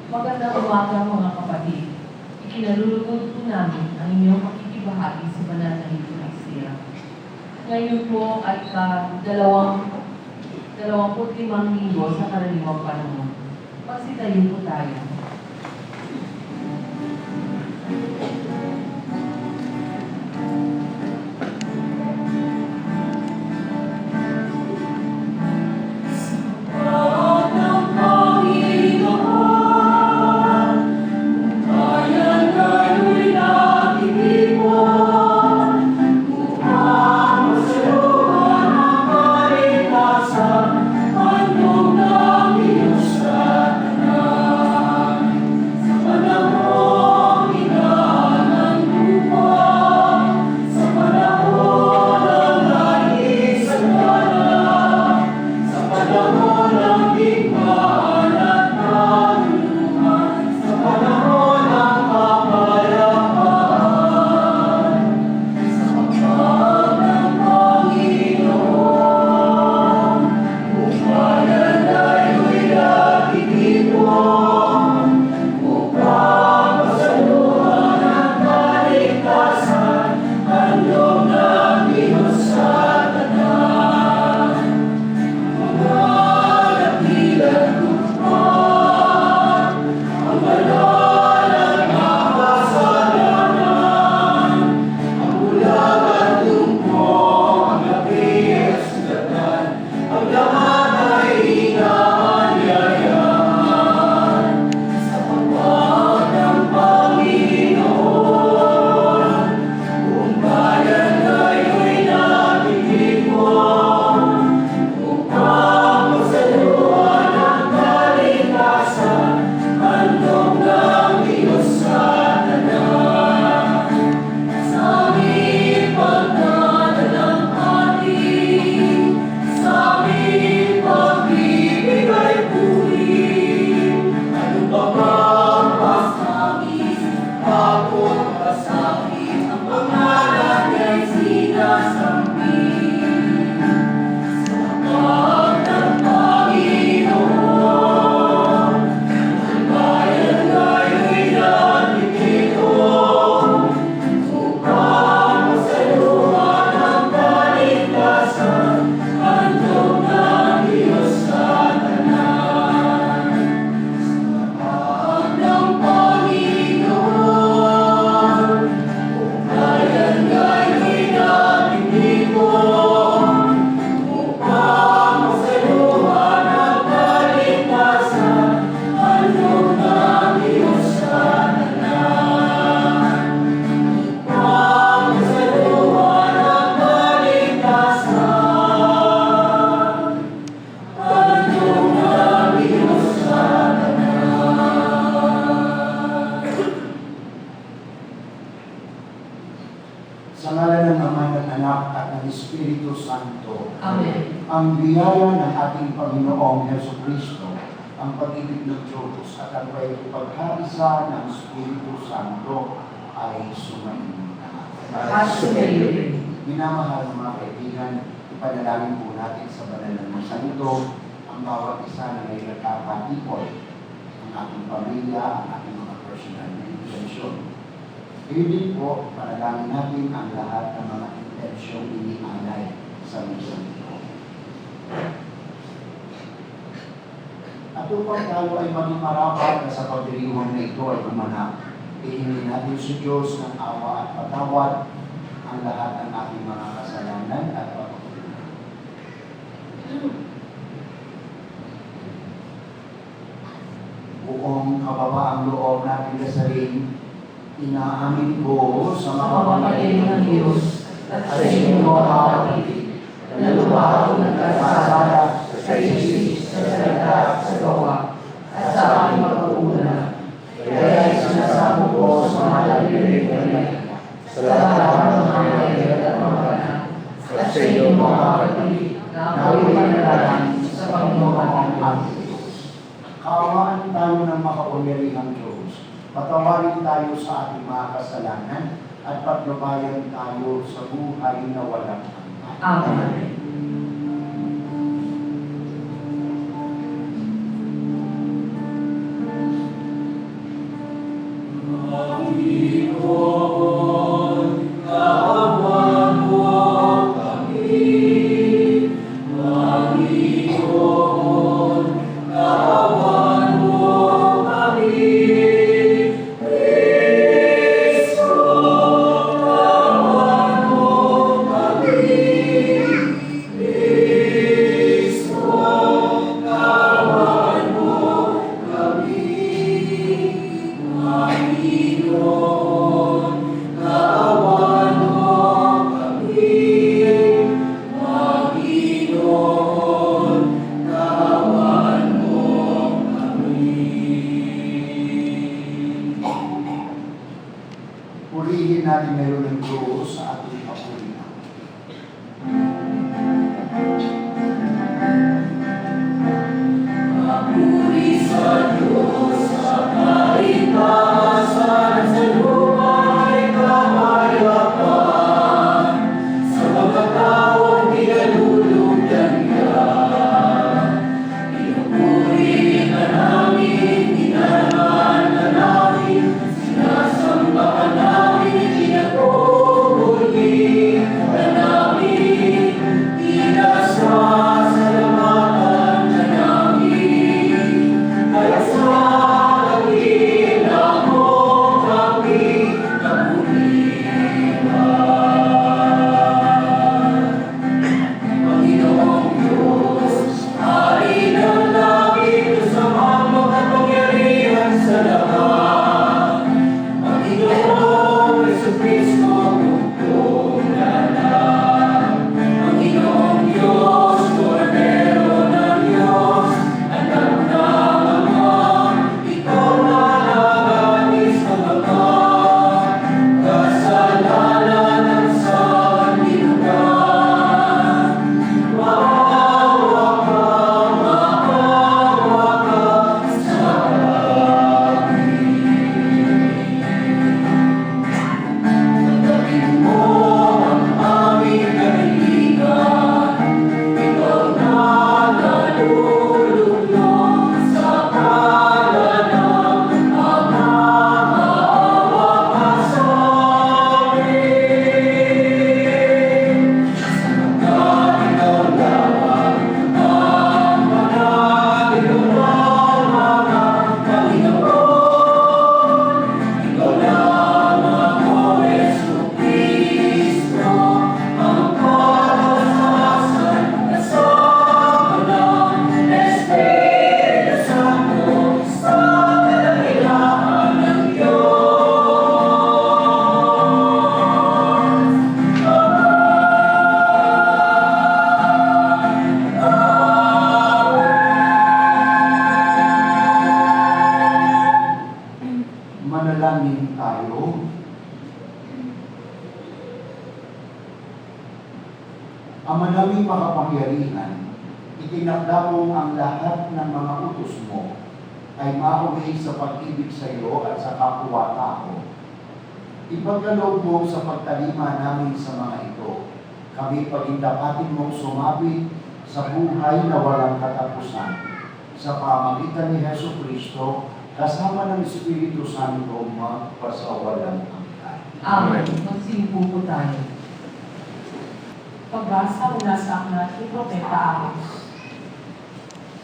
Magandang umaga mga kapatid. Ikinalulugod po namin ang inyong pakikibahagi sa banal na Eucharistia. Ngayon po ay ika-25 linggo sa karaniwang panahon. Magsitayo po tayo. Sa ngalan ng Ama, ng Anak, at ng Espiritu Santo. Amen. Ang biyaya ng ating Panginoong Jesucristo, ang pag-ibig ng Diyos at ang pagkaisa ng Espiritu Santo ay sumainyo na. At sumayo rin. Minamahal mga kaibigan, ipanalangin po natin sa banal ng misa nito ang bawat isa na may nagkakatipon, ang ating pamilya, ang ating mga personal na intensyon. Ngayon din po, panalangin natin ang lahat ng mga intensyong inialay sa misa nito. At upang tayo ay maging marapat na sa pagdiriwang na ito ay gumanap, ihingi natin sa Diyos ng awa at patawad ang lahat ng ating mga kasalanan at pagkukulang. Buong kababaang loob natin kasaling, inaamin ko sa mga pamilya ng Diyos at sa inyong mga kapatid na lumaw ng kasasala sa isip, sa salita, sa gawa, at sa aking pag-uuna. Kaya sinasabi ko sa mga lalirinig sa lahat ng mga lalirinig at mga banal, at sa inyong mga kapatid na umanalangin sa Panginoon ang ating Diyos. Kaawaan tayo ng makapangyarihang Diyos. Patawarin tayo sa ating mga kasalanan at patnubayan tayo sa buhay na walang hanggan. Amen. natin ngayon ng Diyos sa ating papurihan. Papuri sa Diyos sa kaligtasan, sa lupa ay kapayapaan, sa mga taong pinalulugdan niya. Pinupuri ka namin, dinaraman ka namin, sinasamba ka namin, pinagpupuli ka namin, pinasasalamatan ka namin. Kaya sa kanila mo kami napulihan. Panginoong Diyos, Hari ng langit, kasamang makapangyarihan sa lahat. Panginoong Jesucristo, bugtong lahat. Panginoong Diyos, Kordero ng Diyos, anak ng Ama, ikaw na naganis ng Ama, kasalanan ng sanlibutan. Maawa ka sa amin. Tanggapin mo ang aming kahilingan, ikaw na nalulunod sa kalan ng Ama, maawa ka sa amin. Sapagkat ikaw lamang ang managliwanag, Panginoon. Ikaw lamang, O Jesucristo, ang katatasan kasama ng Espiritu Santo sa kadahilan ng Diyos. Manalangin tayo. Ama naming makapangyarihan, itinakda mo ang lahat ng mga utos mo ay mauwi sa pag-ibig sa iyo at sa kapwa-tao. Ipagkaloob mo sa pagtalima namin sa mga ito. Kami pagindapatin mong sumabit sa buhay na walang katapusan. Sa pamagitan ni Jesucristo, kasama ng Espiritu Santo, magpasawalang hanggan. Amen. Magsimpo po tayo. Pagbasa mula sa aklat ni Propeta Amos.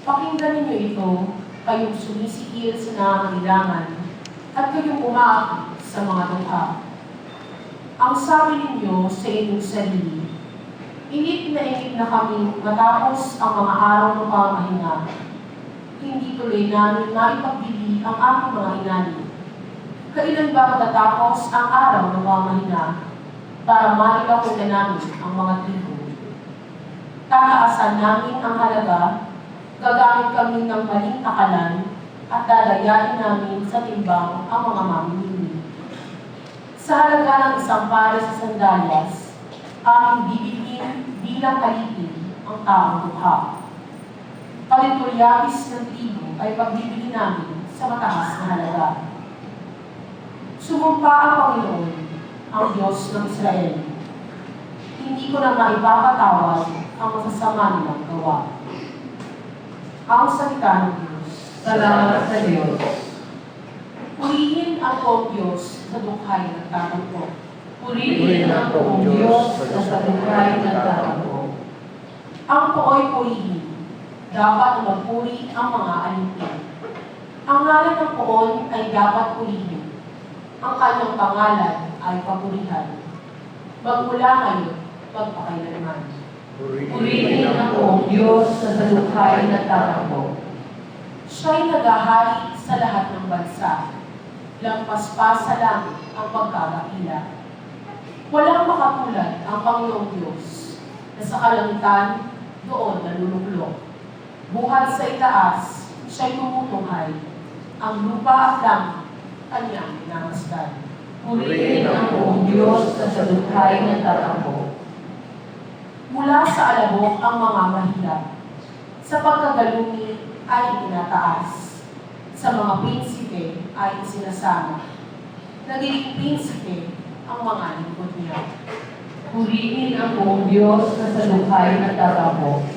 Pakinggan ninyo ito, kayong sumisikil sa nangangailangan at kayong umaakit sa mga dukha. Ang sabi ninyo sa inyong sarili, inip na kami matapos ang mga araw ng pamahinga. Hindi tuloy namin maipagbili ang aming mga inani. Kailan ba matatapos ang araw ng pamahinga para mailawin na namin ang mga trigo? Tataasan namin ang halaga, gagamit kami ng maling akalan, at dadayain namin sa timbang ang mga mamimili. Sa halaga ng isang pares sa sandalyas, aming bibilhin bilang alipin ang taong dukha. Palitulyakis ng trigo ay pagbibili namin sa mataas na halaga. Sumumpa ang Panginoon, ang Diyos ng Israel. Hindi ko na maipapatawad ang masasama nilang gawa. Ang salita ng Diyos. Salamat sa Diyos. Purihin ang buong Diyos sa dukhay ng tatampo. Purihin ang buong Diyos sa sadukay ng tatampo. Ang pooy purihin. Dapat na magpuri ang mga alipin. Ang ngalan ng poon ay dapat purihin. Ang kanyang pangalan ay papurihan. Magmula ngayon, magpakailanman. Purihin ang buong Diyos sa sadukay ng tatampo. Siya'y naghahari sa lahat ng bansa. Lampas pa sa langit ang pagkakakila. Walang makatulad ang Panginoong Diyos na sa kalangitan doon naluluklok. Buhat sa itaas, siya'y tumutunghay. Ang lupa at langit, kanyang minamasdan. Purihin ang buong Diyos na sa lukhay nagtatakbo. Mula sa alabok ang mga mahirap. Sa pagkagalungi ay itinataas. Sa mga prinsipe ay isinasama. Naging prinsipe ang mga lingkod niya. Purihin ang buong Diyos na sa lukhay nagtatakbo.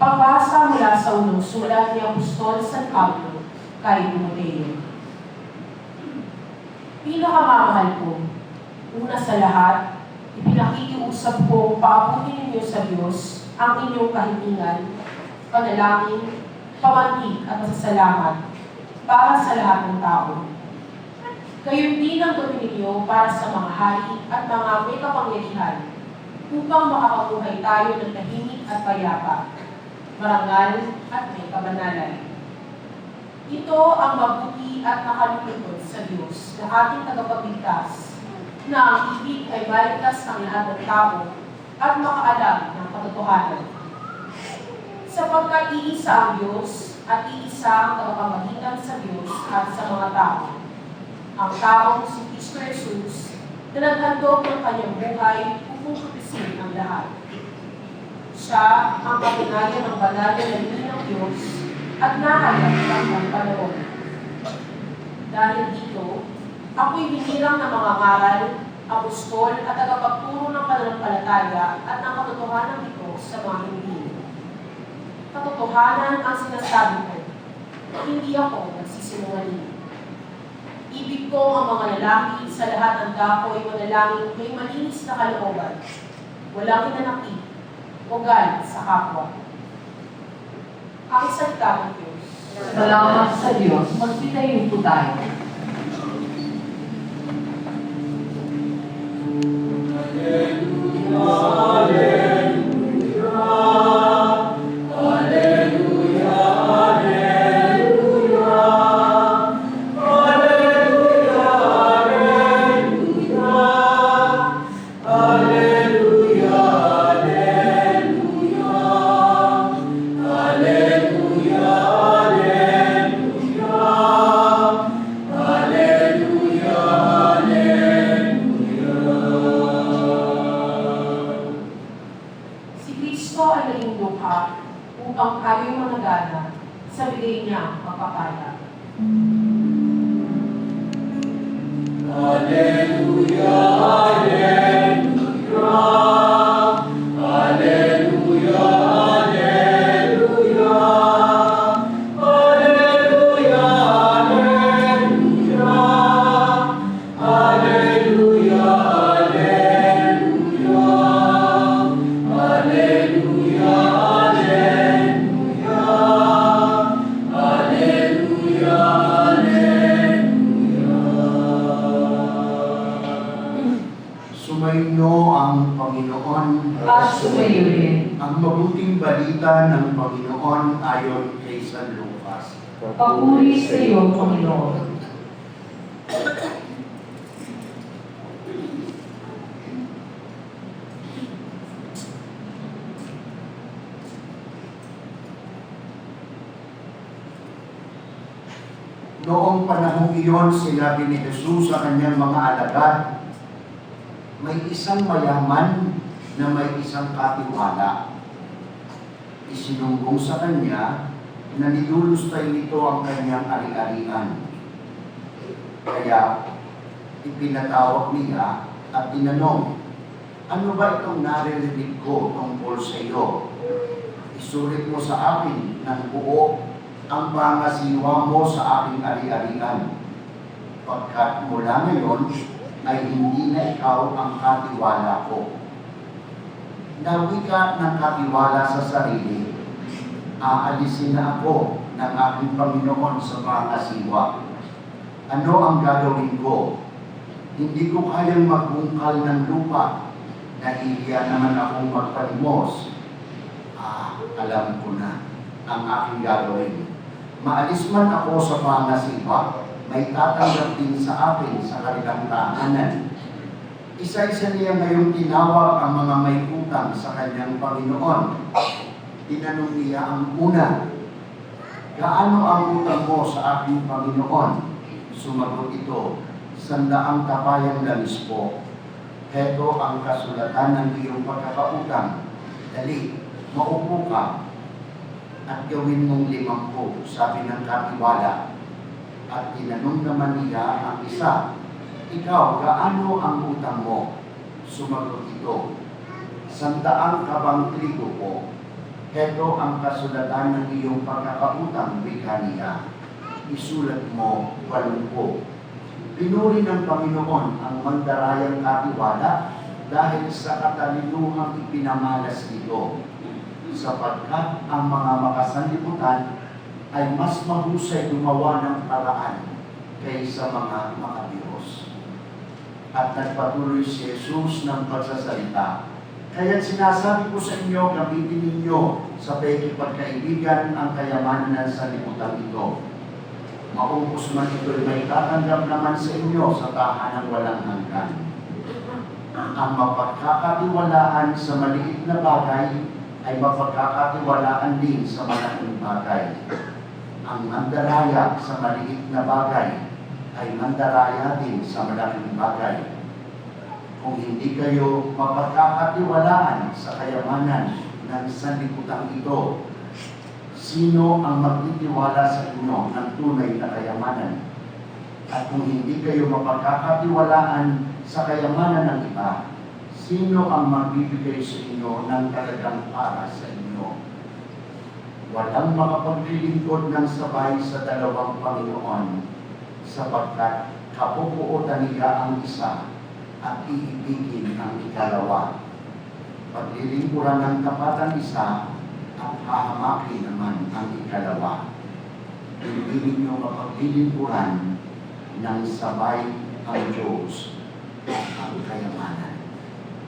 Pagbasa mula sa unang sulat ni Apostol San Pablo kay Timoteo. Pinakamamahal ko, una sa lahat, ipinakikiusap kong paabutin ninyo sa Diyos ang inyong kahilingan, panalangin, pamanhik at pasasalamat para sa lahat ng tao. Gayon din ang gawin ninyo para sa mga hari at mga may kapangyarihan upang makapabuhay tayo ng tahimik at payapa, marangal at may kabanalan. Ito ang mabuti at nakalulugod sa Diyos na ating tagapagligtas, na ang ibig ay maligtas ang lahat ng tao at makaalam ng katotohanan. Sapagkat iisa ang Diyos at iisa ang tagapamagitan sa Diyos at sa mga tao, ang taong si Kristo Jesus na naghandog ng kanyang buhay upang pupisin ang lahat. Siya ang katunayan ng banal na lingin ng Diyos at nahanap ng panahon. Dahil dito, ako'y binirang ng mga ngaral, apostol at tagapagturo ng pananampalataya at ng katotohanan nito sa mga hindi. Katotohanan ang sinasabi ko, hindi ako nagsisinungaling. Ibig ko ang mga lalaki sa lahat ng dako ay manalangin may malinis na kalooban, walang hinanakit, o galit sa kapwa. Ang salita ng Diyos. Salamat sa Diyos. Magsitayo po tayo. Si Kristo ay naging dukha upang tayo'y managana sa bigay niya pagpapala. Sumainyo ang Panginoon At sumayo rin. ang mabuting balita ng Panginoon ayon kay San Lucas. Papuri sa iyo, Panginoon. Noong panahong iyon, sinabi ni Jesus sa kanyang mga alagad, may isang mayaman na may isang katiwala. Isinumbong sa kanya na nilulustay nito ang kanyang ari-arian. Kaya ipinatawag niya at tinanong, ano ba itong naririnig ko tungkol sa iyo? Isulit mo sa akin ng buo ang pangasiwa mo sa aking ari-arian. Pagkat mula ngayon ay hindi na ikaw ang katiwala ko. Nawi ka ng katiwala sa sarili, aalisin na ako ng aking Panginoon sa pangasiwa. Ano ang gagawin ko? Hindi ko kayang magbungkal ng lupa. Nahihiya naman akong magpalimos. Alam ko na ang aking gagawin. Maalis man ako sa pangasiwa, may tatanggap din sa akin sa kanilang tahanan. Isa-isa niya ngayong tinawag ang mga may utang sa kanyang Panginoon. Tinanong niya ang una, gaano ang utang mo sa aking Panginoon? Sumagot ito, 100 kabayang langis po. Heto ang kasulatan ng iyong pagkakautang. Dali, maupo ka at gawin mong 50, sabi ng katiwala. At tinanong naman niya ang isa, ikaw, gaano ang utang mo? Sumagot ito, 100 kabang trigo po. Heto ang kasulatan ng iyong pagkakautang, wika niya. Isulat mo 80. Pinuri ng Panginoon ang mandarayang katiwala dahil sa katalinuhang ipinamalas nito, sapagkat ang mga makasanlibutan ay mas mahusay gumawa ng paraan kaysa mga makabihos. At nagpatuloy si Jesus ng pagsasalita, kaya't sinasabi ko sa inyo, gamitin ninyo sa pakikipagkaibigan ang kayamanan ng sanlibutan ito. Maubos man ito'y may tatanggap naman sa inyo sa tahanang walang hanggan. Ang mapagkakatiwalaan sa maliit na bagay ay mapagkakatiwalaan din sa malaking bagay. Ang mandaraya sa maliit na bagay ay mandaraya din sa malaking bagay. Kung hindi kayo mapagkakatiwalaan sa kayamanan ng sanlibutan ito, sino ang magtitiwala sa inyo ng tunay na kayamanan? At kung hindi kayo mapagkakatiwalaan sa kayamanan ng iba, sino ang magbibigay sa inyo ng talagang para sa inyo? Walang makapaglilingkod ng sabay sa dalawang Panginoon, sapagkat kapupuotan niya ang isa at iibigin ang ikalawa. Paglilingkuran ng tapat ang isa at hahamakin naman ang ikalawa. Hindi ninyo mapaglilingkuran ng sabay ang Diyos at ang kayamanan.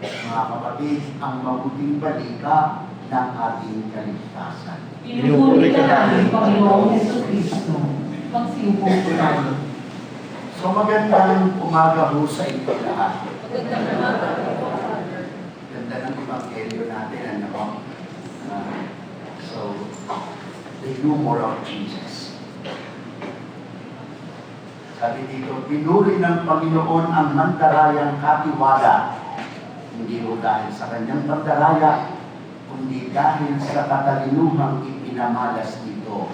Mga kapatid, ang mabuting balita ng ating kaligtasan. Pinupuri ka namin, Panginoong Jesucristo. Magsiupo po tayo. So magandang umaga ho sa inyo lahat. Ganda ng Evangelyo natin, ano po? So, the humor of Jesus. Sabi dito, pinuri ng Panginoon ang mandarayang katiwala. Hindi ho dahil sa kanyang mandaraya, kundi dahil sa katalinuhang ipinamalas nito.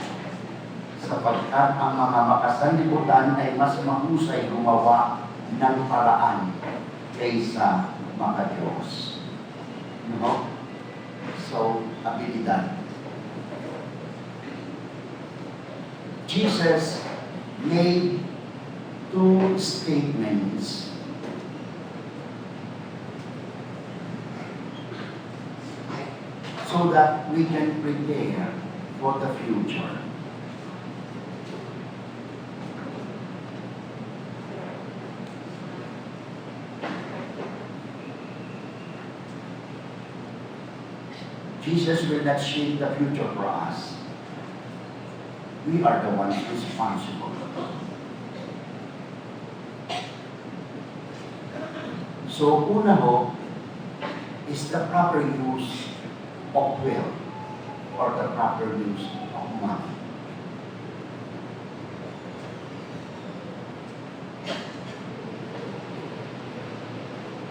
Sapagkat ang mga makasanlibutan ay mas mahusay gumawa ng paraan kaysa makadiyos. No? So, abilidad. Jesus made 2 statements so that we can prepare for the future. Jesus will not shape the future for us. We are the ones responsible. So, una ho, is the proper use of will or the proper use of money.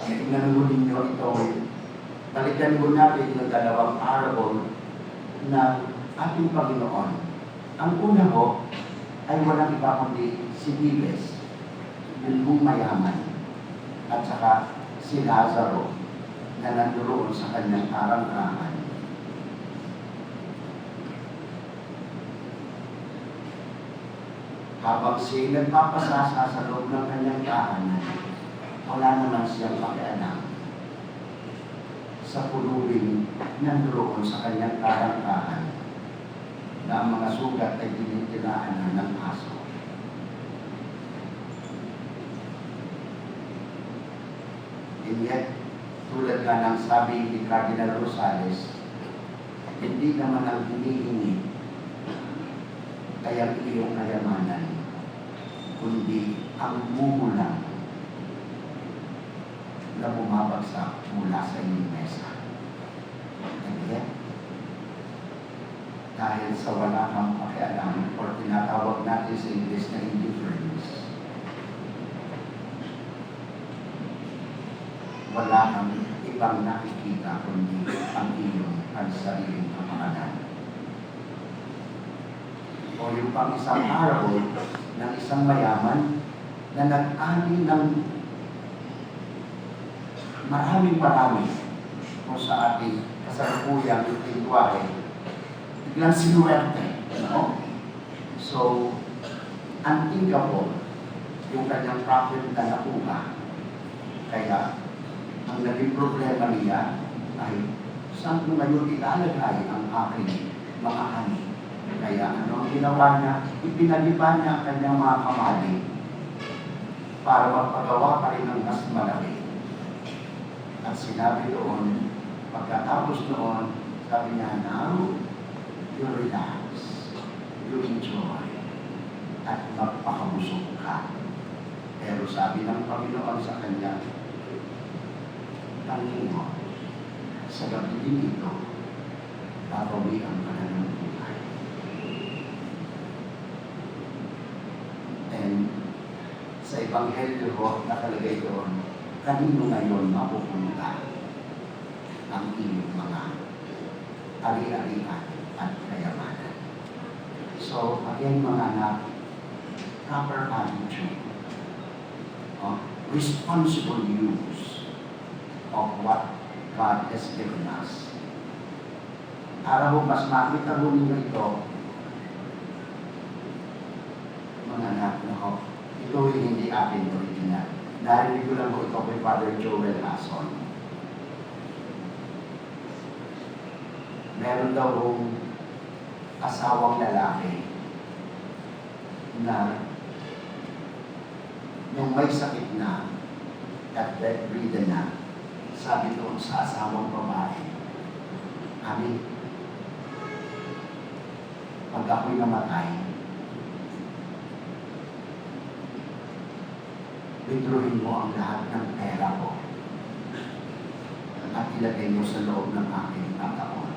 Tingnan mo ninyo ito, balikan mo natin yung dalawang parable na ating Panginoon. Ang una ho ay walang iba kundi si Dives, yung mayaman, at saka si Lazaro na nandoon sa kanyang arangkahan. Habang siya nagpapasasa sa loob ng kanyang tahanan, wala naman siyang pakialam sa puluring nandoon sa kanyang arangkahan na ang mga sugat ay tinitilaan na ng aso. And yet, tulad nga ng sabi ni Cardinal Rosales, hindi naman ang hinihingi ay ang iyong kayamanan, kundi ang mumulang na bumabagsak mula sa iyong mesa. And yet, dahil sa wala kang pakialam sa English na indifference. Wala kang ibang nakikita kundi ang iyong sariling kapakanan. O yung pang isang parable ng isang mayaman na nag-ani ng maraming o sa ating kasalukuyang lingwahe, biglang sinuwerte. No? So, unthinkable yung kanyang profit na nakuha. Kaya, ang naging problema niya ay saan ko ngayon ilalagay ang aking mga ani. Kaya ano ang ginawa niya? Ipinagiba niya ang kanyang mga kamali para magpagawa pa rin ng mas malaki. At sinabi doon, pagkatapos noon, sabi niya, now, you relax, you enjoy, at magpakabusog ka. Pero sabi ng Panginoon sa kanya, Panginoon, sa gabi din ito, babawian ka na ng buhay. And sa Ebanghelyo ko, nakalagay doon, kanino ngayon mapupunta ang iyong mga ari-arian at kayamanan. So, again mga anak, proper attitude, responsible use of what God has given us. Para ho mas makita ho ninyo ito, mga anak, no? Ito hindi akin original. Narinig ko lang ho ito kay Father Joel Hason. Meron daw hong asawang lalaki na yung may sakit na at bedridden na, sabi doon sa asawang babae, Ami, pag ako'y namatay, withdrawin mo ang lahat ng pera ko at ilagay mo sa loob ng aking tataon.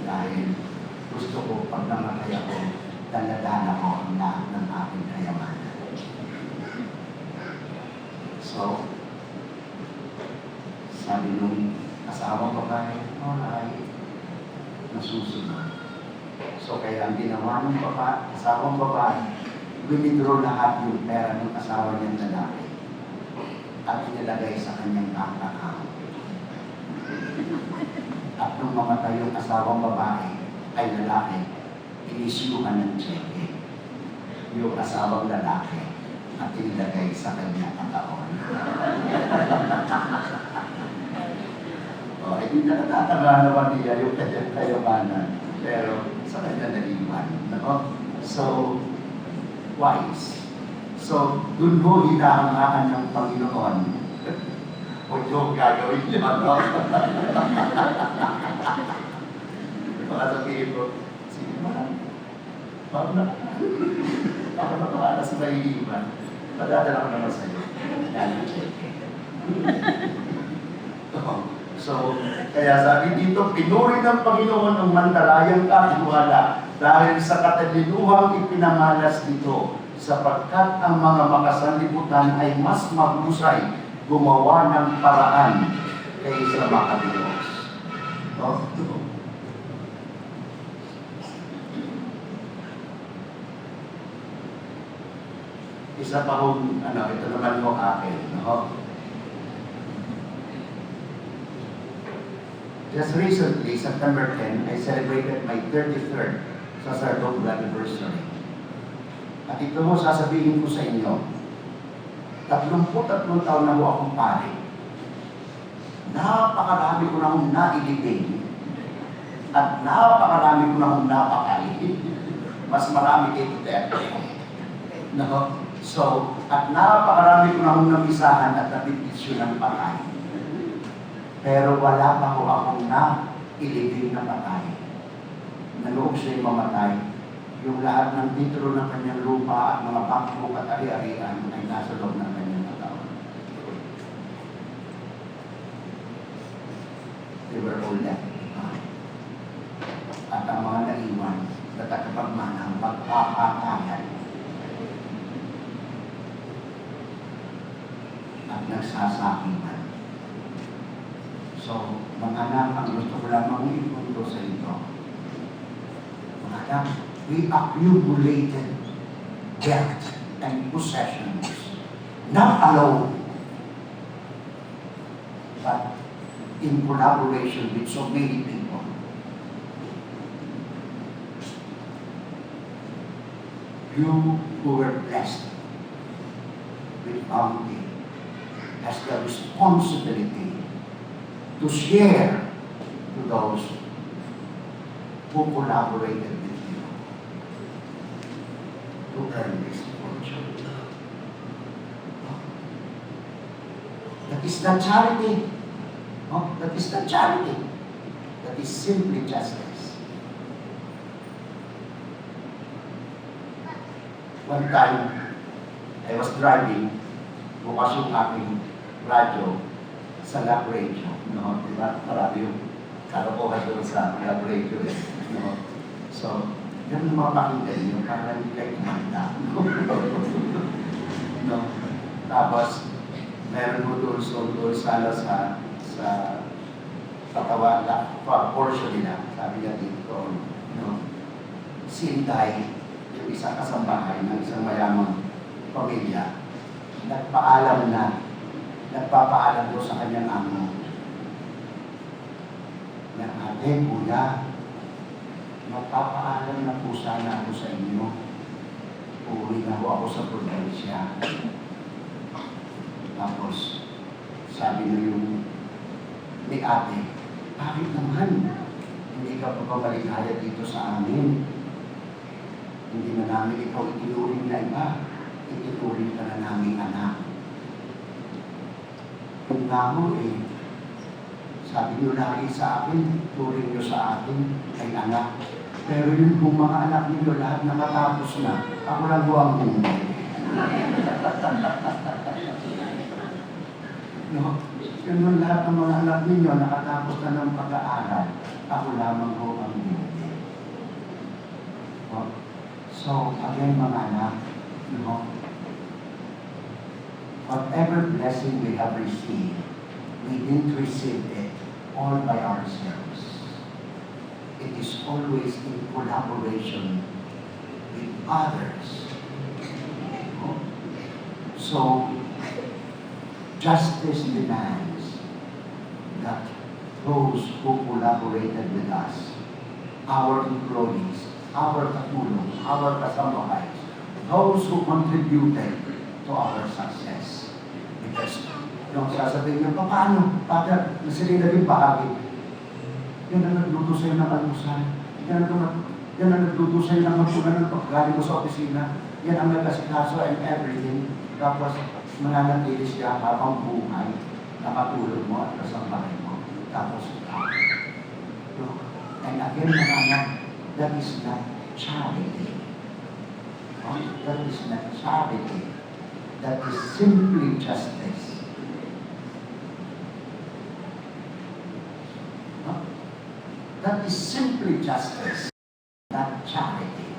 Dahil gusto ko pag namatay ako, daladala ko ang lahat ng aking kayamanan. So, sabi nung asawang babae, alright, nasusunod. So, kaya ang ginawa ng asawang babae, withdraw lahat yung pera ng asawa niyang lalaki at inilagay sa kanyang bank account. At nung mamatay yung asawang babae ay lalaki, inisyuhan ng cheque yung asawang lalaki at inilagay sa kanyang account. Hindi na natatanga naman niya yung kanyang kayamanan, pero sa kanya naliwan. No? So, wise. So, dun mo hinahangaan ng Panginoon. O yung gagawin niya, no? Baka sabihin ko, sige man, bakit na? Bakit na pakalas sa mahihiman? Padadala ko naman sa'yo. Yan, check. So, kaya sabi dito, pinuri ng Panginoon ang mandalayang katiwala dahil sa katalinuhang ipinamalas dito, sapagkat ang mga makasanlibutan ay mas mahusay gumawa ng paraan kaysa makalimutan. Isa pa hong, ito naman mo akin, no? Just recently, September 10, I celebrated my 33rd sacerdotal anniversary. At ito mo sasabihin ko sa inyo, 33 taon na ho akong pare. Napakarami ko na akong nailibing at napakarami ko na akong napakain. Mas marami kay Duterte. No? So, at napakarami ko na akong namisahan at nabitisyo ng patay. Pero wala pa ho akong nailibing na patay. Naloob siya'y mamatay. Yung lahat ng titulo ng kanyang lupa at mga bangko at ari-arian ay nasa loob ng kanyang katawan. They were all left behind. At ang mga naiwan, pagmanang magpapatayan at nagsasakiman. So, mga anak, ang gusto ko lamang ipunto sa ito. Mga anak, we accumulated wealth and possessions, not alone, but in collaboration with so many people. You who were blessed with bounty has the responsibility to share to those who collaborated with you to earn this fortune. That is not charity. No? That is not charity. That is simply justice. One time, I was driving, bukas yung aking radyo sa lab radio. No? Diba? Marami yung kalokohan doon sa lab radio. No? So, ganun mapakinggan nyo para hindi kayo kumanda. No? Tapos, meron mo doon sala sa katawan na portion nila. Sabi niya dito, no? Si Inday, yung isang kasambahay ng isang mayamang pamilya, nagpapaalam doon sa kanyang amo na ate, kuya, magpapaalam na po sana ako sa inyo. Uuwi na po ako sa probinsya. Tapos, sabi na yung ni ate, bakit naman? Hindi ka pa maligaya dito sa amin. Hindi na namin ikaw itinuring na iba. Itinuring ka na namin anak. Kung nga mo sabi niyo lagi sa akin, turing niyo sa akin ay anak. Pero yung kung mga anak niyo lahat nakatapos na, ako lang po ang hindi. No? Yung lahat ng mga anak ninyo nakatapos na ng pag-aaral, ako lamang po ang hindi. No? So, again mga anak, no? Whatever blessing we have received, we didn't receive it all by ourselves. It is always in collaboration with others. No? So, justice demands that those who collaborated with us, our employees, our katulong, our kasambahay, those who contributed to our success. Because, yung sasabihin nyo, paano? Father, sila naging bahagi. Yan ang nagluto sa'yo ng almusal. Yan ang nagluto sa'yo ng magpunan ng paggaling mo sa opisina. Yan ang nag-asikaso and everything. Tapos, mananatili siya habang buhay, nakatulog mo at kasambahay mo. Tapos, and again, mga anak, that is not charity. That is not charity. That is simply justice. That is simply justice, not charity.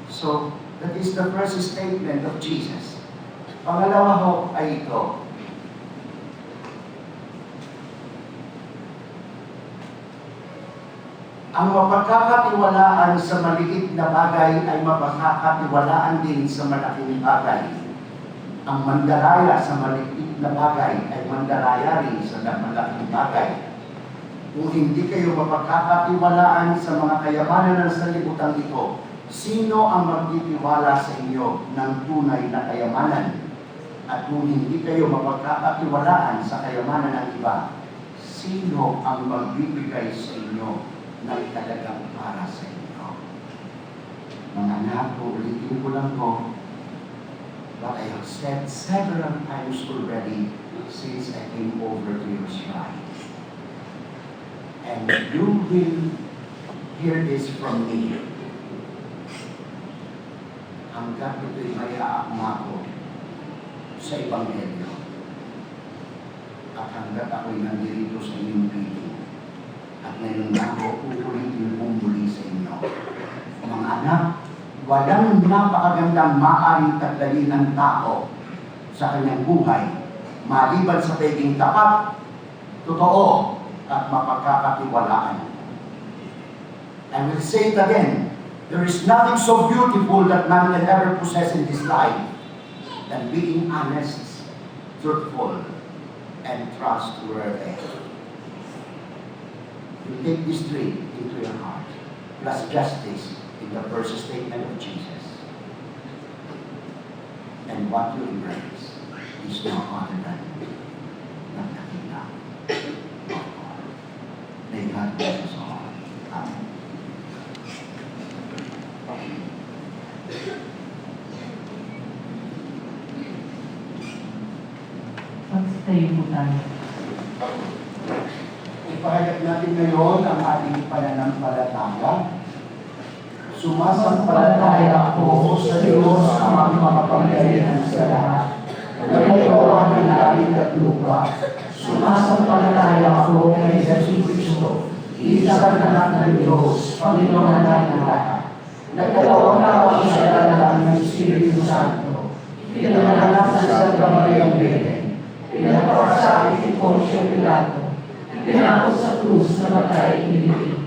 So, that is the first statement of Jesus. Pangalawa ho ay ito. Ang mapagkakatiwalaan sa maliit na bagay ay mapagkakatiwalaan din sa malaking bagay. Ang mandaraya sa maliit na bagay ay mandaraya rin sa malaking bagay. Kung hindi kayo mapagkakatiwalaan sa mga kayamanan ng sanlibutan ito, sino ang magtitiwala sa inyo ng tunay na kayamanan? At kung hindi kayo mapagkakatiwalaan sa kayamanan ng iba, sino ang magbibigay sa inyo ng talagang para sa inyo? Mga anak, ulitin ko lang po what I have said several times already since I came over to your shrine. And you will hear this from me. Hanggat ito'y may aakma ko sa Ebanghelyo at hanggat ako'y nandirito sa inyong piling at ngayon na ako uulitin kong muli sa inyo. Mga anak, walang napakagandang maaaring taglalin ng tao sa kanyang buhay, maliban sa pagiging tapat, totoo, at mapagkakatiwalaan. I will say it again, there is nothing so beautiful that man can ever possess in this life than being honest, truthful, and trustworthy. You take these three into your heart, plus justice in the first statement of Jesus. And what you embrace is no other than the kingdom of God. May God bless us all. Amen. Magtayo po tayo. Ipahayag natin ngayon ang ating pananampalataya. Sumasampalataya ako sa Diyos ang makapangyarihan sa lahat, na mayroon ng langit at lupa. Sumasampalataya ako kay Jesus Cristo, isang anak ng Diyos, Panginoon ng lahat. Nagkataon sa dalalang ng Espiritu Santo, pinanganak sa Santa Maria Virgen, pinapakasakit si Poncio Pilato, pinako sa krus na matay inilipid,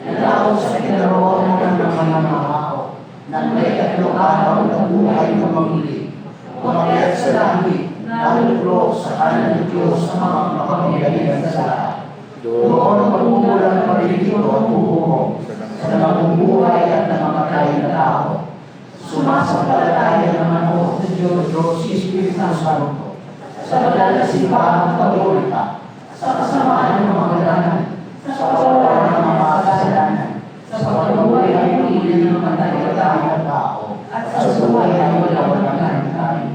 nalaw sa kinaroonan ng mga tao, nang may tatlong araw na buhay na maguli, umakyat sa langit, nalulok sa kanan ng Diyos sa mga makapangyarihan sa lahat. Doon magmumulan pa rin ito ang buhok sa namumuhay at namamatay na tao. Sumasampalataya naman ako sa Diyos, Espiritu Santo, sa banal na simbahang Katolika, sa kasamaan ng mga ganan, sa kawalan ng mga kasalanan, sa pagkabuhay ng pili ng mga tao, at sa buhay ng walang hanggan. Amen.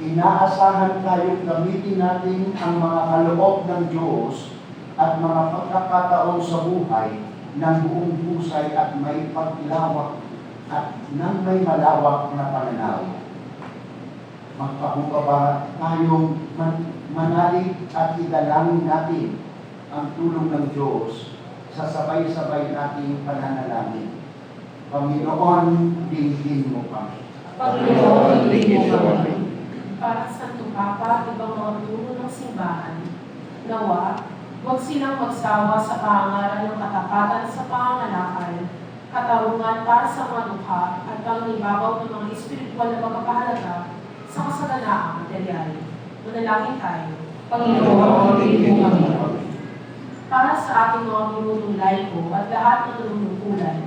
Inaasahan tayong gamitin natin ang mga kaloob ng Diyos at mga pagkakataon sa buhay ng buong pusay at may paglawak at ng may malawak na pananaw. Magpakubaba tayong manalig at idalangin natin ang tulong ng Diyos sa sabay-sabay nating pananalangin. Panginoon, dinggin mo kami. Panginoon, dinggin mo kami. Para sa Santo Papa at ibang mga pinuno ng simbahan, nawa, huwag silang magsawa sa kahangaran ng katapatan sa pangangalakal, katarungan para sa mga dukha at panganibabaw ng mga espiritual na pagpapahalaga sa kasaganaang material. Manalangin tayo. Panginoon, dinggin mo kami. Para sa ating mga pinunong laiko at lahat ng nanunungkulan,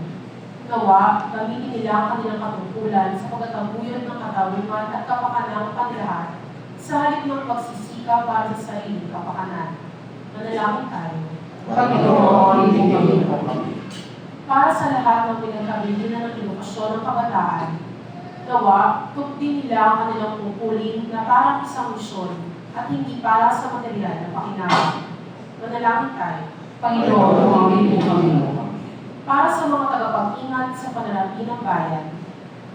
nawa, gamitin nila ang kanilang katungkulan sa pagtataguyod ng katarungan at kapakanang panilahat sa halip ng pagsisika para sa sariling kapakanan. Manalangin tayo. Panginoon, dinggin mo kami. Para sa lahat ng pinagkabilinan ng edukasyon ng kabataan, nawa, tuktin nila ang kanilang tungkulin na parang isang misyon at hindi para sa material na pakinabang. Manalangin tayo. Panginoon, dinggin mo kami. Para sa mga tagapag-ingat sa pananalapi ng bayan,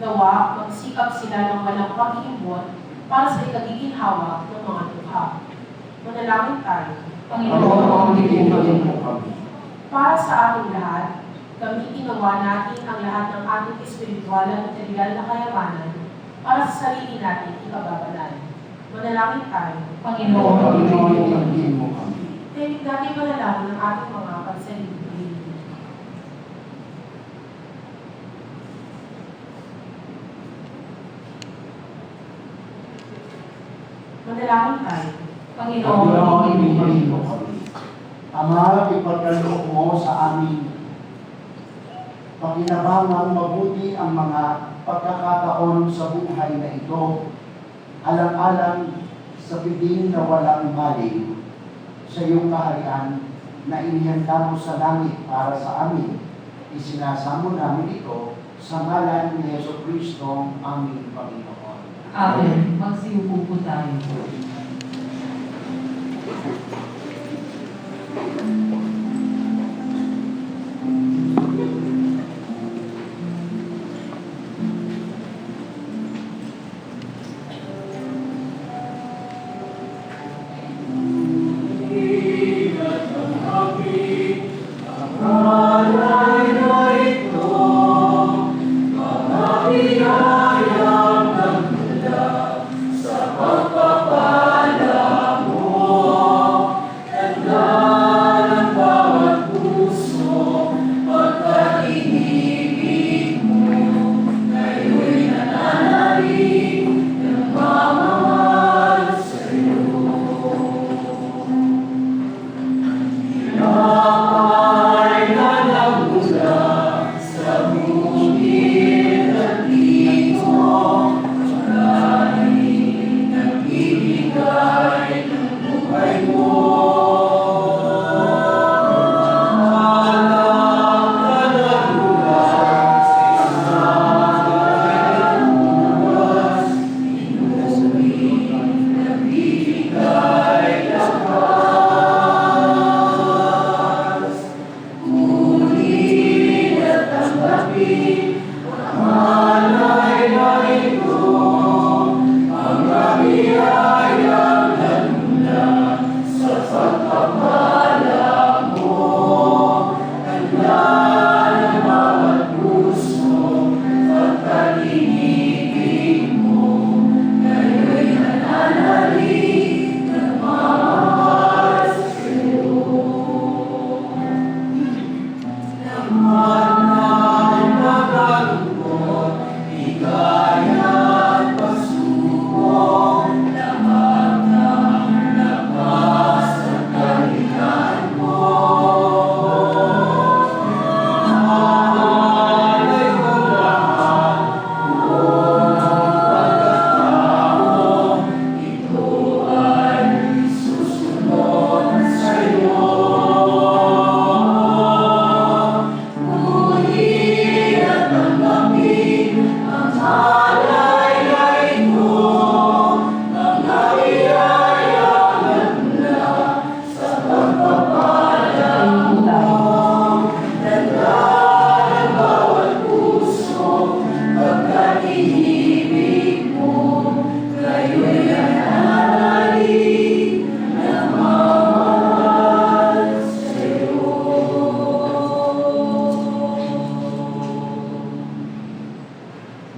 nawa, magsikap sila ng walang pag-iimbot para sa ikagiging hawak ng mga dukha. Manalangin tayo. Panginoon, dinggin mo kami. Para sa ating lahat, gamitin nawa natin ang lahat ng ating espiritual at material na kayamanan para sa sarili natin ikababanal. Manalangin tayo. Panginoon, dinggin mo kami. Tinig natin manalangin ng ating mga pagsalitin. Manalangin tayo. Panginoon, dinggin mo kami. Ama, ipagkaloob mo sa amin pakinabangang mabuti ang mga pagkakataon sa buhay na ito, alang-alang sa bibing na walang mali sa iyong kaharian na inihanda mo sa langit para sa amin. Isinasamo namin ito sa ngalan ni Yesu Cristo, aming Panginoon. Amen. Magsiupo po tayo.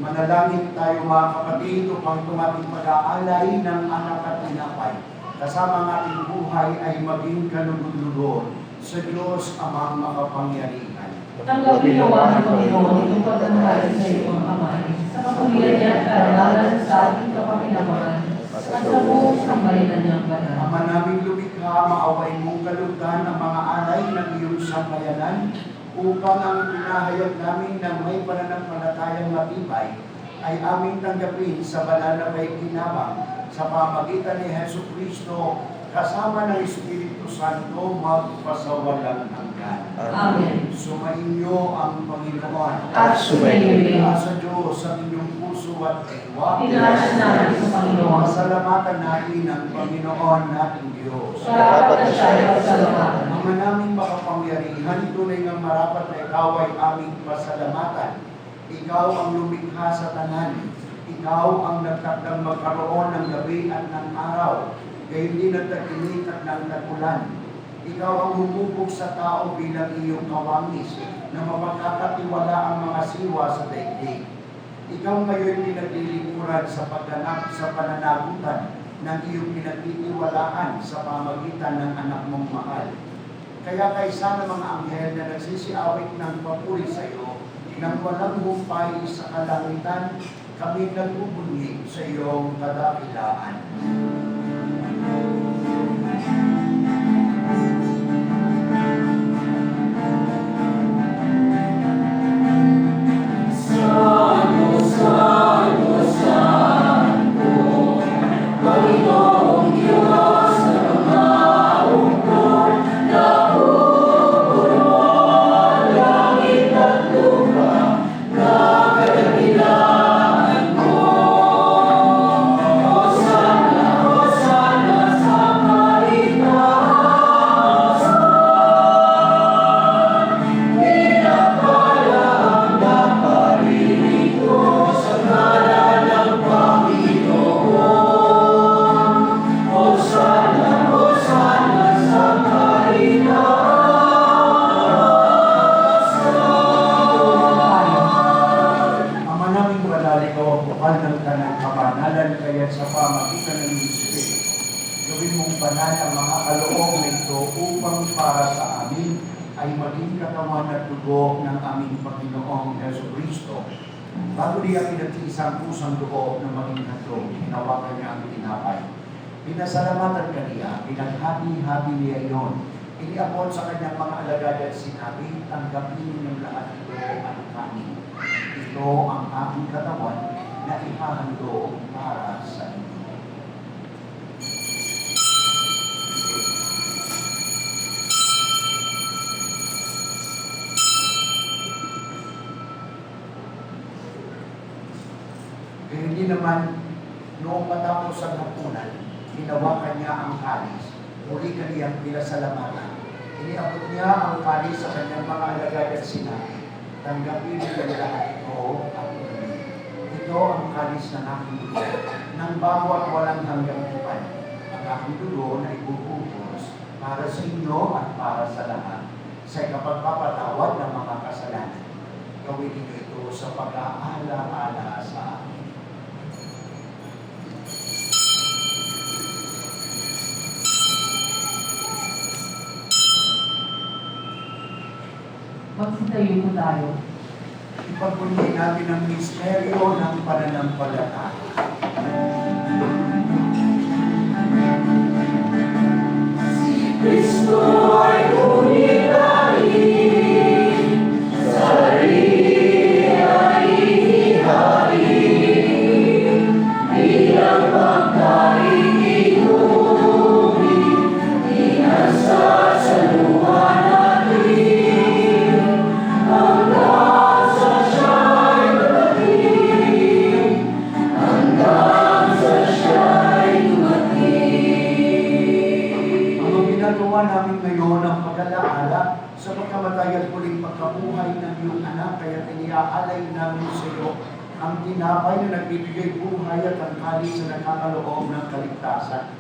Manalangin tayo mga kapatid upang tumating pag-aalay ng anak at tinapay. Kasama ng ating buhay ay maging kalugod-lugod sa Diyos amang makapangyarihan. Tanggapin nawa ng Panginoon itong pagdanghal sa iyong kamay, sa kapulian niya at karangalan sa ating kapakinabangan, at sa buong sambayanan niyang banal. Ama naming lumikha, maaway mong kalugdan ang mga alay ng iyong sambayanan, upang ang pinahayag namin ng may pananampalatayang matibay ay aming tanggapin sa banal na pakikinabang sa pamagitan ni Hesus Kristo kasama ng Espiritu Santo magpasawalang hanggan. Amen. Sumainyo ang Panginoon At sumainyo rin. sa Diyos sa inyong puso at diwa. Tinaas natin sa Panginoon. Pasalamatan natin ang Panginoon nating Diyos. Karapat na siya ay pasalamatan. Mga naming makapangyarihan, tunay ng marapat na ikaw ay aming pasalamatan. Ikaw ang lumikha sa tanan. Ikaw ang nagtakdang magkaroon ng gabi at ng araw. Gayon din ang tag-init at ng tag-ulan. Ikaw ang humubog sa tao bilang iyong kawangis na mapagkakatiwala ang mga siwa sa daigdig. Ikaw ngayon pinaglilingkuran sa pagganap sa pananagutan ng iyong pinagtitiwalaan sa pamagitan ng anak mong mahal. Kaya kaysa ng mga anghel na nagsisiawit ng papuri sa iyo, nang walang humpay sa kalangitan, kami nagbubunyi sa iyong kadakilaan. Sa pamagitan ng Espiritu, gawin mong banal ang mga kaloob na ito upang para sa amin ay maging katawan at dugo ng aming Panginoong Jesucristo. Bago niya pinag-iisang pusang loob na maging handog, hinawakan niya ang tinapay. Pinasalamatan kaniya, pinaghati-hati niya iyon. Iniabot sa kanyang mga alagad at sinabi, tanggapin ng lahat ito at kanin. Ito ang aking katawan na ihahandog para sa inyo. Kaya hindi naman, noong matapos ang hapunan, hinawakan niya ang kalis. Muli kaniyang pinasalamatan. Iniabot niya ang kalis sa kanyang mga alagad at sinabi, tanggapin niyo lahat ito at inumin. Ito ang kalis ng aking dugo, ng bawat walang hanggang tipan. Ang aking dugo na ibubugos para sa inyo at para sa lahat, sa kapagpapatawad ng mga kasalanan. Gawin niyo ito sa pag-aala-ala sa amin. Magsitayo po tayo. Ipagpuli natin ang misteryo ng pananampalataya. Kristo ay unilain, sarili ay inihain, bilang pagkain inumin, inasa sa luha natin, hanggang sa siya'y dumating, hanggang sa siya'y dumating. Ang ginagawa namin ngayon ang pag-alaala sa pagkamatay at muling pagkabuhay ng iyong anak, kaya iniaalay namin sa iyo ang tinapay na nagbibigay buhay at ang kalis na nakakaloob ng kaligtasan.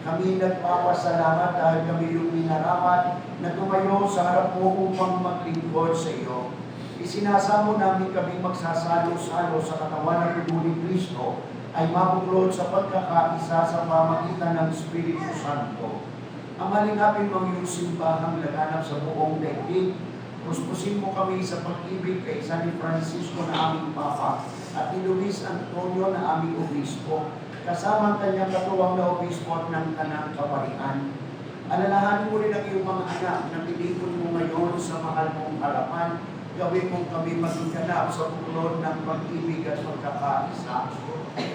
Kami nagpapasalamat dahil kami yung minarapat na tumayo sa harap mo upang maglingkod sa iyo. Isinasamo namin kami magsasalo-salo sa katawan ng dugo ni Kristo ay mabuklod sa pagkakaisa sa pamagitan ng Espiritu Santo. Amalingapin mo ang iyong simbahang laganap sa buong daigdig. Puspusin mo kami sa pag-ibig kay San Francisco na aming Papa at ni Luis Antonio na aming Obispo, kasama ang kanyang katuwang na Obispo at ng Tanang Kaparian. Alalahanin mo rin ang iyong mga anak na pinipon mo ngayon sa mahal mong harapan. Gawin mong kami maging ganap sa buklod ng pag-ibig at pagkakaisa.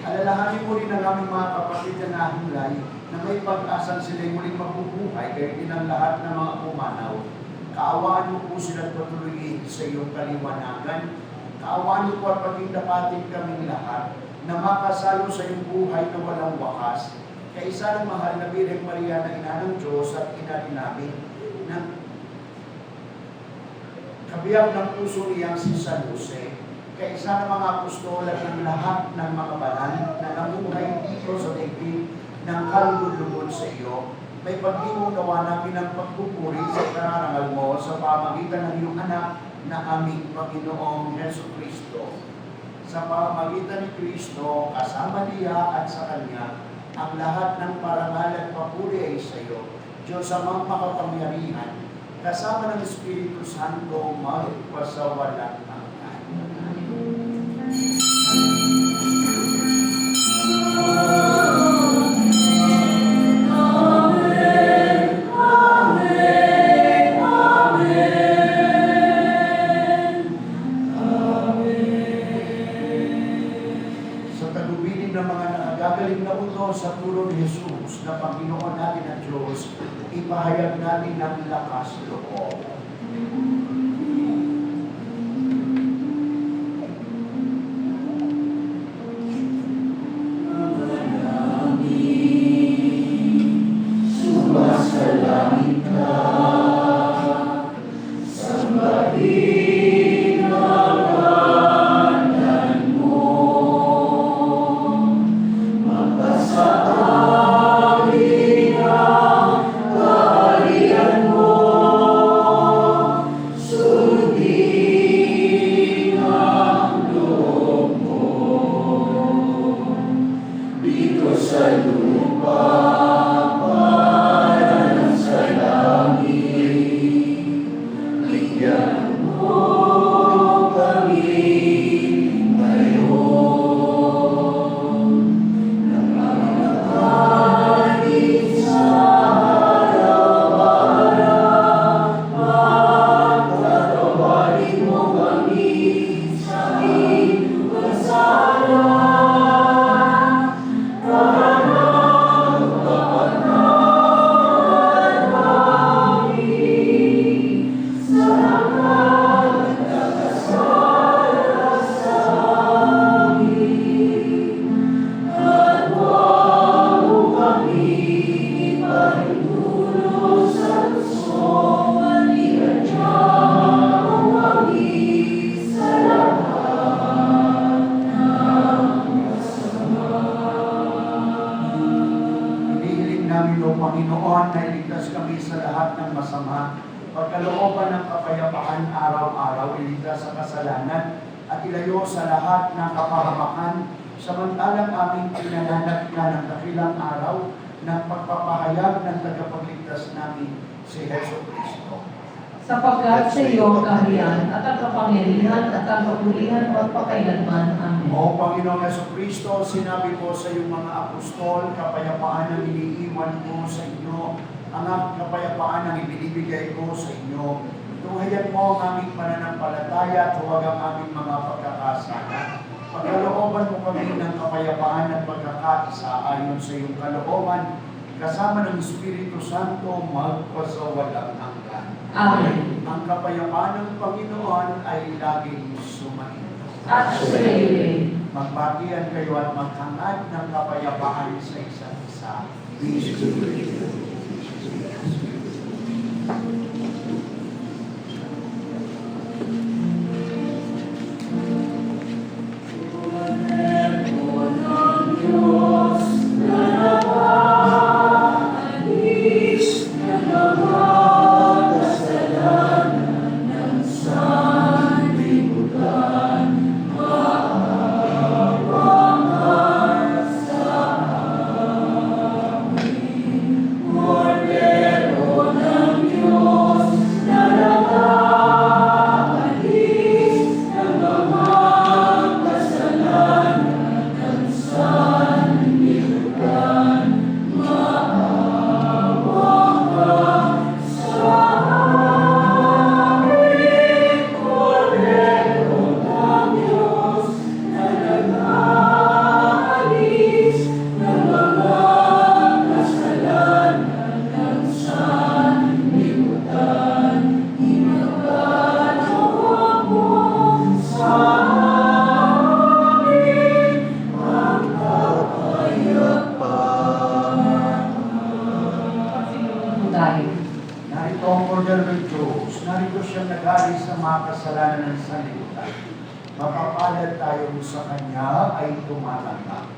Alalahanin mo rin ang aming mga kapatid na nahimlay na may pag-asang sila'y muling mabubuhay kahit din ang lahat ng mga pumanaw. Kaawaan mo po sila't patuloyin sa iyong kaliwanagan. Kaawaan mo po at pagkindapatin kaming lahat na makasalo sa iyong buhay na walang wakas. Kaisa ng mahal na Birheng Maria na ina ng Diyos at ina din namin ng kabiyak ng puso niyang si San Jose. Kaisa ng mga apostol at ng lahat ng mga banal na namuhay dito sa daigdig ng kalulugod sa iyo, may pagdingong gawa namin ng pagpupuri sa kararangal mo sa pamagitan ng iyong anak na aming Panginoong Jesucristo. Sa pamagitan ni Kristo, kasama niya at sa Kanya, ang lahat ng parangal at papuri ay sa iyo, Diyos amang makapangyarihan, kasama ng Espiritu Santo, magpasawalang hanggan. Sa tulong ni Jesus na Panginoon natin at Diyos, ipahayag natin ng lakas loob. Sumasalangit ka, sambahin ang ngalan mo. Sa amin ang kaharian mo, sunod lahat ng masama, pagkalooban ng kapayapaan araw-araw, iligtas sa kasalanan, at ilayo sa lahat ng kapahamakan, samantalang aming pinananap na ng dakilang araw ng pagpapahayag ng tagapagligtas namin, si Hesus Kristo. Sapagkat sa iyo ang kaharian at ang kapangyarihan at ang kapulihan magpakailanman. Amen. O Panginoong Hesus Kristo, sinabi ko sa iyong mga apostol, kapayapaan ang iniiwan ko sa inyo, ang kapayapaan ang ibinibigay ko sa inyo. Tunghayan mo ang aming pananampalataya at huwag ang aming mga pagkakasala. Pagkalooban mo kami ng kapayapaan at pagkakaisa ayon sa iyong kalooban, kasama ng Espiritu Santo magpasawalang hanggan. Amen. Ang kapayapaan ng Panginoon ay laging sumainyo. At sa iyo din. Magbatian kayo at maghangad ng kapayapaan sa isa't isa. Narito ang Cordero ng Diyos, narito siyang nag-ari sa mga kasalanan ng sanlibutan. Mapapalad tayo sa Kanya ay tumatanda.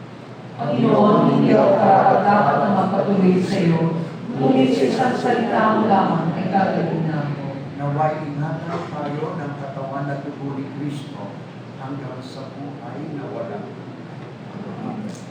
Panginoon, hindi ako dapat na magpatuloy sa iyo, ngunit sa isang salita mo lamang ay gagawin na ako. Naway ingatan tayo ng katawan at dugo ni Kristo hanggang sa buhay na walang hanggan.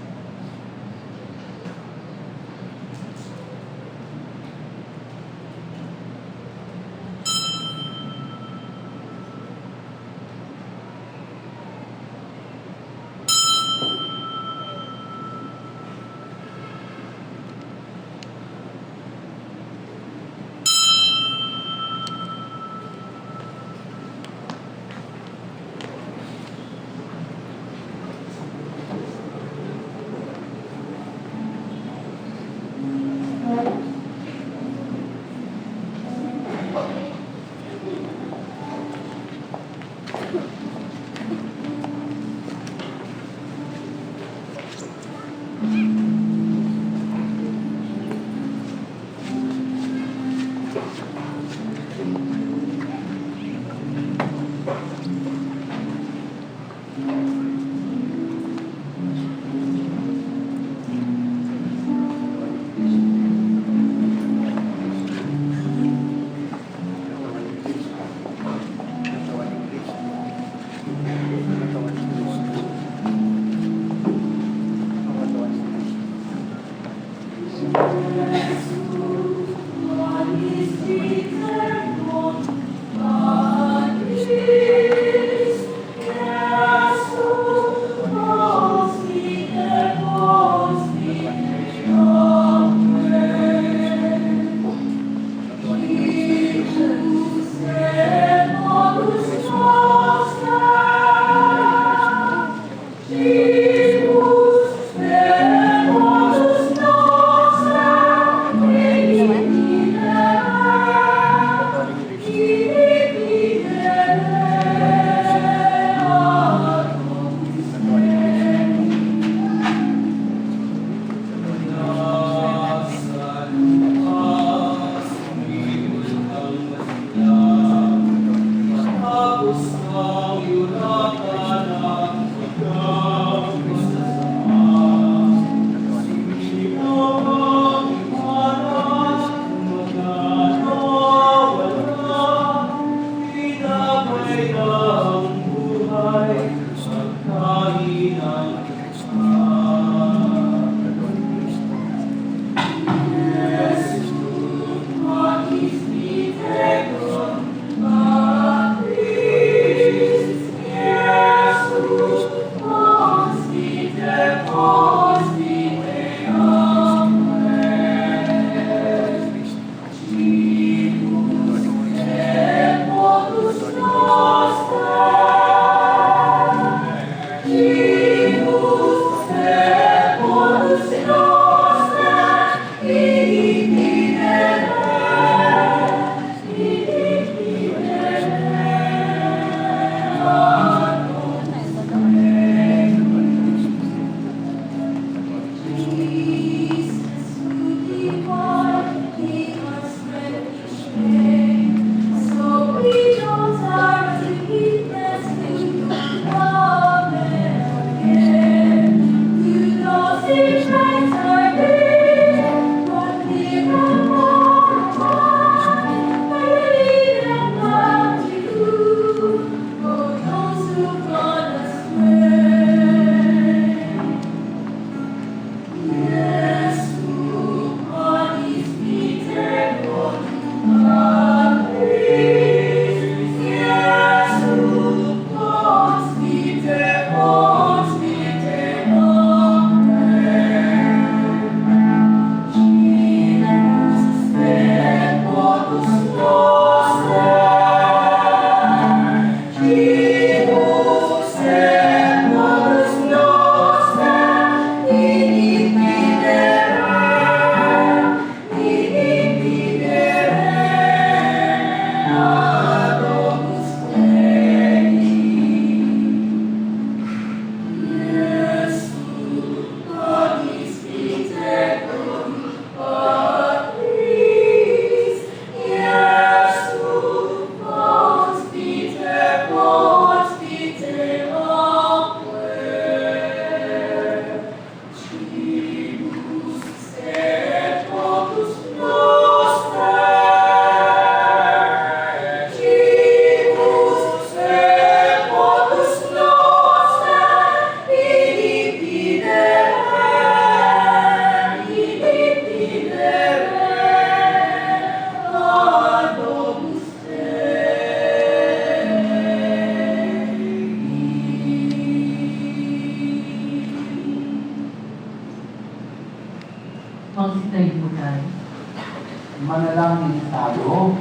tayo.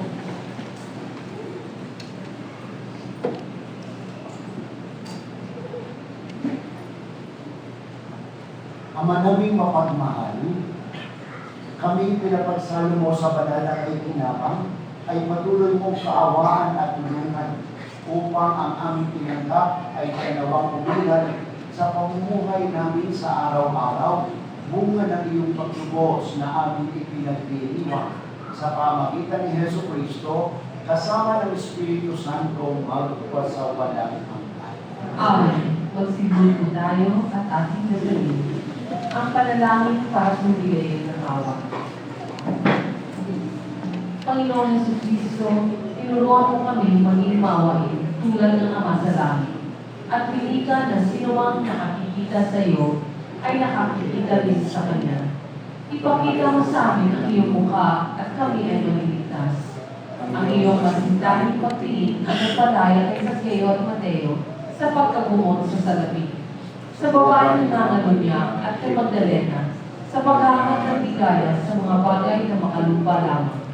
Ama naming mapagmahal, kami pinapagsalo mo sa banal na kahilingan ay patuloy mong kaawaan at tulungan upang ang aming tinanggap ay kanawang umilan sa pamumuhay namin sa araw-araw, bunga ng iyong pagtubos na aming ipinagdiriwang sa pamagitan ni Hesus Kristo kasama ng Espiritu Santo magpasawalang hanggan. Amen. Magsibuti tayo at ating gagawin ang panalangin para sa bigay ng awa. Panginoon Jesucristo, tinuruan mo kami maging mawain tulad ng Ama sa langit. At pili ka na sinumang nakakikita sa iyo ay nakakikita din sa Kanya. Ipakita mo sa amin ang iyong mukha at kami ay maliligtas. Ang iyong masintahing pagtingin ang nagpadaya kay Zaccheo at Mateo sa pagkagumot sa salapi. Sa babae ng nangalunya at kay Magdalena sa paghahanap ng bigaya sa mga bagay na makalupa lamang.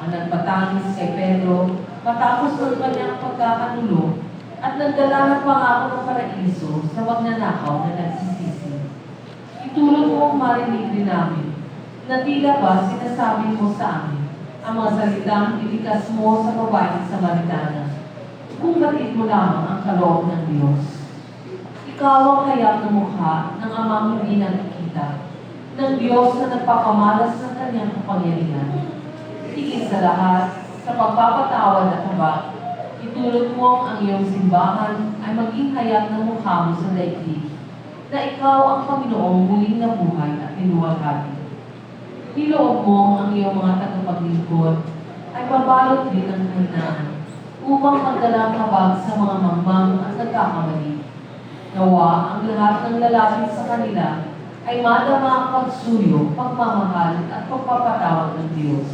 Ang nagpatangis kay Pedro matapos ng kanyang pagkakanulo at nagdala ng pangako ng paraiso sa magnanakaw na nagsisisi. Itulong mo ang marinig din namin na tila ba sinasabi mo sa amin ang mga salitang ilikas mo sa babaeng Samaritana. Kung batid mo lamang ang kaloob ng Diyos. Ikaw ang kayak ng mukha ng amang hindi nakikita, ng Diyos na nagpapamalas ng kanyang kapangyarihan. Higit sa lahat, sa pagpapatawad at habag, itulot mo ang iyong simbahan ay maging hayak ng mukha mo sa daigdig, na ikaw ang Panginoong muling nabuhay at pinuwalhati. Niloob mo ang iyong mga tagapaglingkod ay babalot din ng kahinaan upang magdalang habag sa mga mangmang at nagkakamali. Nawa ang lahat ng lalapit sa kanila ay madama ang pagsuyo, pagmamahal at pagpapatawad ng Diyos.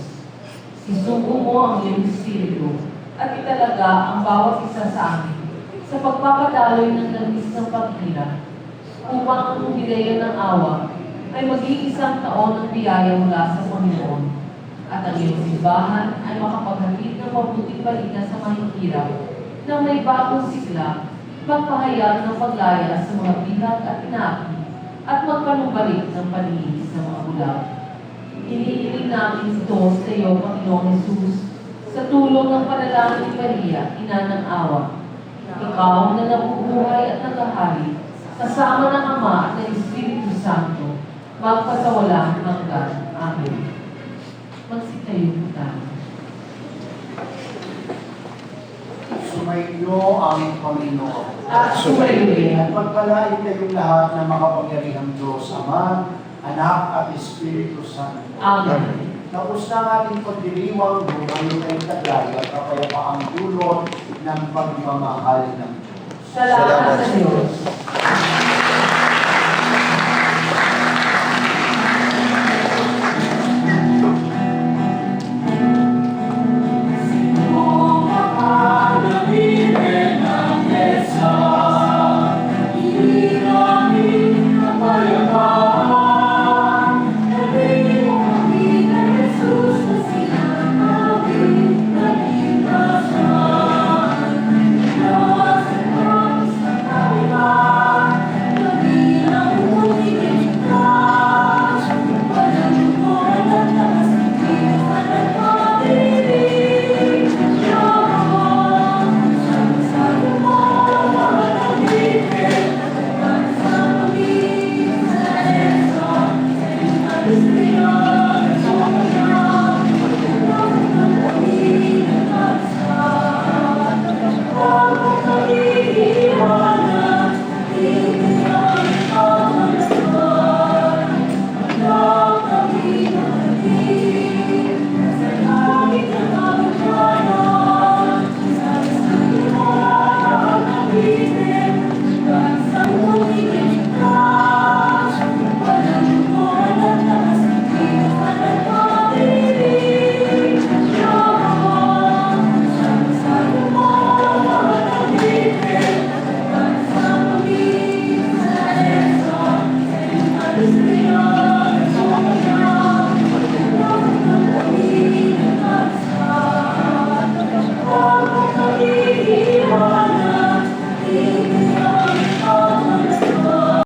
Isugo mo ang iyong espiritu at italaga ang bawat isa sa amin sa pagpapadaloy ng langis ng paghirap upang ang humilayan ng awa ay maging isang taon ng biyaya mula sa Panginoon at ang iyong simbahan ay makapaghatid ng mabuting balita sa mahihirap na may bagong sigla, magpahayag ng paglaya sa mga bilag at inaapi at magpanumbalik ng paningin sa mga bulag. Iniiling namin ito sa iyo, Panginoong Jesus, sa tulong ng panalangin ni Maria, Ina ng Awa. Ikaw na nabubuhay at naghahari, kasama ng Ama at ng Espiritu Santo, magpasawalang hanggan. Amen. Magsitayo po tayo. Sumainyo ang Panginoon. At sumayo At pagpalain kayong lahat ng makapangyarihang Diyos, Ama, Anak at Espiritu Santo. Amen. Tapos na ang ating pagdiriwang buhay kay taglay at kapayapaang dulot ng pagmamahal ng Diyos. Salamat sa Diyos.